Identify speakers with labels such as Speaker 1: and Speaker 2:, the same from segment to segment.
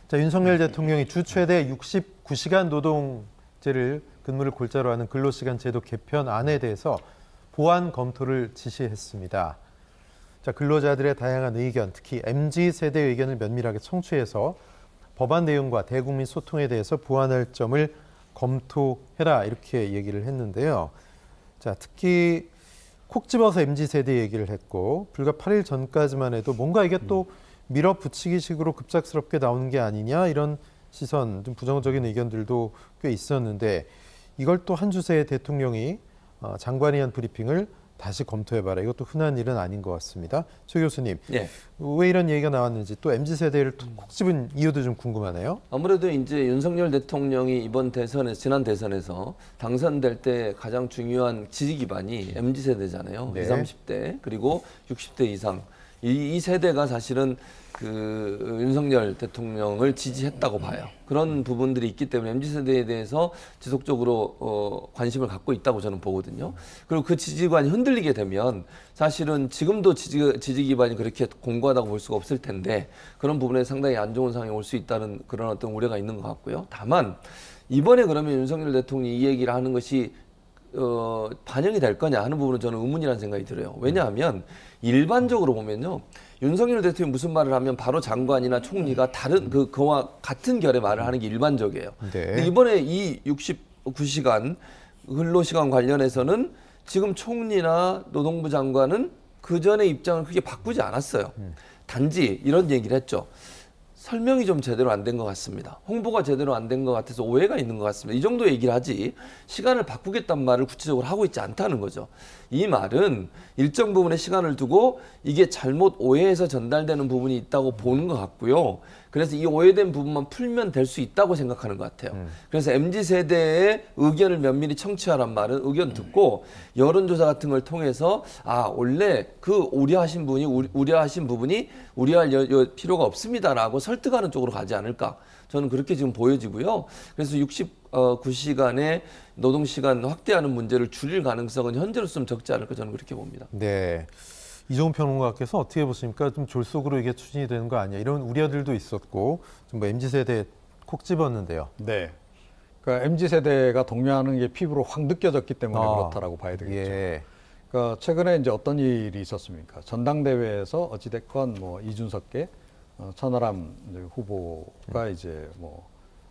Speaker 1: 자, 윤석열 대통령이 주 최대 69시간 노동제를 근무를 골자로 하는 근로시간 제도 개편안에 대해서 보완 검토를 지시했습니다. 자, 근로자들의 다양한 의견, 특히 MZ세대 의견을 면밀하게 청취해서 법안 내용과 대국민 소통에 대해서 보완할 점을 검토해라 이렇게 얘기를 했는데요. 자, 특히 콕 집어서 MZ세대 얘기를 했고 불과 8일 전까지만 해도 뭔가 이게 또 밀어붙이기식으로 급작스럽게 나오는 게 아니냐 이런 시선, 좀 부정적인 의견들도 꽤 있었는데 이걸 또 한 주새 대통령이 장관이 한 브리핑을 다시 검토해봐라. 이것도 흔한 일은 아닌 것 같습니다. 최 교수님,
Speaker 2: 예.
Speaker 1: 왜 이런 얘기가 나왔는지 또 MZ세대를 콕 집은 이유도 좀 궁금하네요.
Speaker 2: 아무래도 이제 윤석열 대통령이 이번 대선에서 지난 대선에서 당선될 때 가장 중요한 지지 기반이 MZ 세대잖아요.
Speaker 1: 네.
Speaker 2: 20, 30대 그리고 60대 이상 이 세대가 사실은 그 윤석열 대통령을 지지했다고 봐요. 그런 부분들이 있기 때문에 MZ 세대에 대해서 지속적으로 관심을 갖고 있다고 저는 보거든요. 그리고 그 지지관이 흔들리게 되면 사실은 지금도 지지 기반이 그렇게 공고하다고 볼 수가 없을 텐데 그런 부분에 상당히 안 좋은 상황이 올 수 있다는 그런 어떤 우려가 있는 것 같고요. 다만 이번에 그러면 윤석열 대통령이 이 얘기를 하는 것이 반영이 될 거냐 하는 부분은 저는 의문이라는 생각이 들어요. 왜냐하면 일반적으로 보면요. 윤석열 대통령이 무슨 말을 하면 바로 장관이나 총리가 다른 그와 같은 결의 말을 하는 게 일반적이에요.
Speaker 1: 네.
Speaker 2: 근데 이번에 이 69시간 근로시간 관련해서는 지금 총리나 노동부 장관은 그 전에 입장을 크게 바꾸지 않았어요. 단지 이런 얘기를 했죠. 설명이 좀 제대로 안 된 것 같습니다. 홍보가 제대로 안 된 것 같아서 오해가 있는 것 같습니다. 이 정도 얘기를 하지 시간을 바꾸겠다는 말을 구체적으로 하고 있지 않다는 거죠. 이 말은 일정 부분의 시간을 두고 이게 잘못 오해해서 전달되는 부분이 있다고 보는 것 같고요. 그래서 이 오해된 부분만 풀면 될 수 있다고 생각하는 것 같아요. 그래서 MZ세대의 의견을 면밀히 청취하란 말은 의견 듣고 여론조사 같은 걸 통해서 원래 그 우려하신 부분이 우려할 필요가 없습니다라고 설득하는 쪽으로 가지 않을까. 저는 그렇게 지금 보여지고요. 그래서 69시간의 노동시간 확대하는 문제를 줄일 가능성은 현재로서는 적지 않을까 저는 그렇게 봅니다.
Speaker 1: 네. 이종훈 평론가께서 어떻게 보십니까? 좀 졸속으로 이게 추진이 되는 거 아니야? 이런 우려들도 있었고 좀 뭐 MZ세대에 콕 집었는데요.
Speaker 3: 네. 그러니까 MZ세대가 동요하는 게 피부로 확 느껴졌기 때문에 그렇다라고 봐야 되겠죠.
Speaker 1: 예.
Speaker 3: 그러니까 최근에 이제 어떤 일이 있었습니까? 전당대회에서 어찌됐건 뭐 이준석계 천하람 후보가 이제 뭐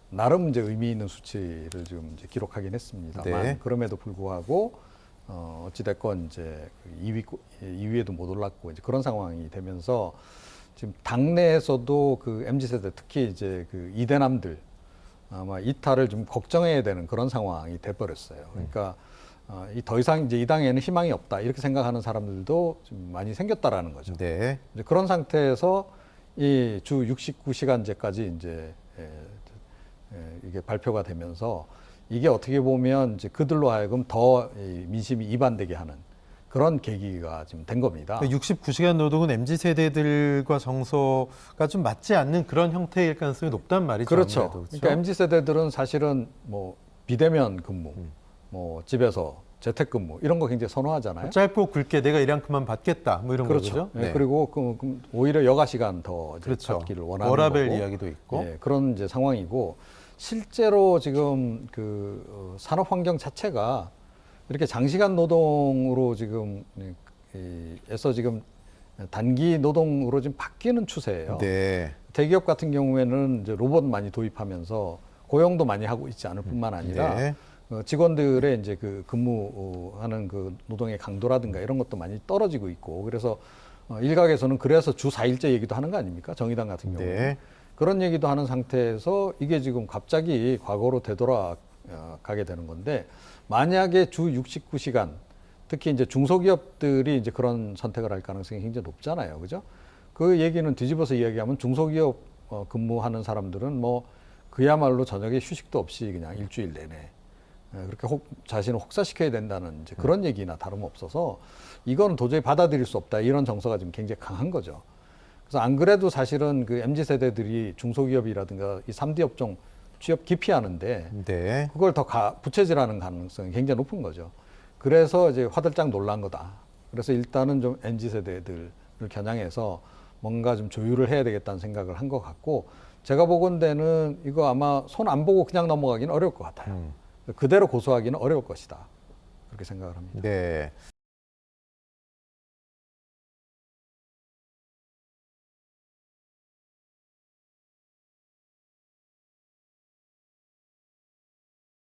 Speaker 3: 나름 이제 의미 있는 수치를 지금 이제 기록하긴 했습니다만
Speaker 1: 네.
Speaker 3: 그럼에도 불구하고 어찌됐건 이제 2위에도 못 올랐고 이제 그런 상황이 되면서 지금 당내에서도 그 MZ세대 특히 이제 그 이대남들 아마 이탈을 좀 걱정해야 되는 그런 상황이 돼버렸어요. 그러니까 더 이상 이제 이 당에는 희망이 없다 이렇게 생각하는 사람들도 좀 많이 생겼다라는 거죠.
Speaker 1: 네.
Speaker 3: 이제 그런 상태에서 이 주 69시간제까지 이제 이게 발표가 되면서 이게 어떻게 보면 이제 그들로 하여금 더 민심이 이반되게 하는 그런 계기가 지금 된 겁니다.
Speaker 1: 69시간 노동은 MZ세대들과 정서가 좀 맞지 않는 그런 형태일 가능성이 높단 말이죠.
Speaker 3: 그렇죠.
Speaker 1: 아무래도, 그렇죠?
Speaker 3: 그러니까 MZ세대들은 사실은 뭐 비대면 근무, 뭐 집에서 재택근무 이런 거 굉장히 선호하잖아요.
Speaker 1: 짧고 굵게 내가 이만큼만 받겠다 뭐 이런
Speaker 3: 그렇죠.
Speaker 1: 거죠.
Speaker 3: 네. 그리고 오히려 여가 시간 더
Speaker 1: 그렇죠.
Speaker 3: 받기를 원하는
Speaker 1: 워라밸
Speaker 3: 거고.
Speaker 1: 이야기도 있고.
Speaker 3: 예, 그런 이제 상황이고 실제로 지금 그 산업 환경 자체가 이렇게 장시간 노동으로 지금 에서 지금 단기 노동으로 지금 바뀌는 추세예요.
Speaker 1: 네.
Speaker 3: 대기업 같은 경우에는 이제 로봇 많이 도입하면서 고용도 많이 하고 있지 않을 뿐만 아니라
Speaker 1: 네.
Speaker 3: 직원들의 이제 그 근무하는 그 노동의 강도라든가 이런 것도 많이 떨어지고 있고 그래서 일각에서는 그래서 주 4일제 얘기도 하는 거 아닙니까? 정의당 같은 경우는.
Speaker 1: 네.
Speaker 3: 그런 얘기도 하는 상태에서 이게 지금 갑자기 과거로 되돌아가게 되는 건데 만약에 주 69시간 특히 이제 중소기업들이 이제 그런 선택을 할 가능성이 굉장히 높잖아요. 그죠? 그 얘기는 뒤집어서 이야기하면 중소기업 근무하는 사람들은 뭐 그야말로 저녁에 휴식도 없이 그냥 일주일 내내 그렇게 자신을 혹사시켜야 된다는 이제 그런 얘기나 다름없어서 이거는 도저히 받아들일 수 없다 이런 정서가 지금 굉장히 강한 거죠. 그래서 안 그래도 사실은 그 MZ세대들이 중소기업이라든가 이 3D 업종 취업 기피하는데
Speaker 1: 네.
Speaker 3: 그걸 더 부채질하는 가능성이 굉장히 높은 거죠. 그래서 이제 화들짝 놀란 거다. 그래서 일단은 좀 MZ세대들을 겨냥해서 뭔가 좀 조율을 해야 되겠다는 생각을 한 것 같고 제가 보건대는 이거 아마 손 안 보고 그냥 넘어가기는 어려울 것 같아요. 그대로 고소하기는 어려울 것이다. 그렇게 생각을 합니다.
Speaker 1: 네.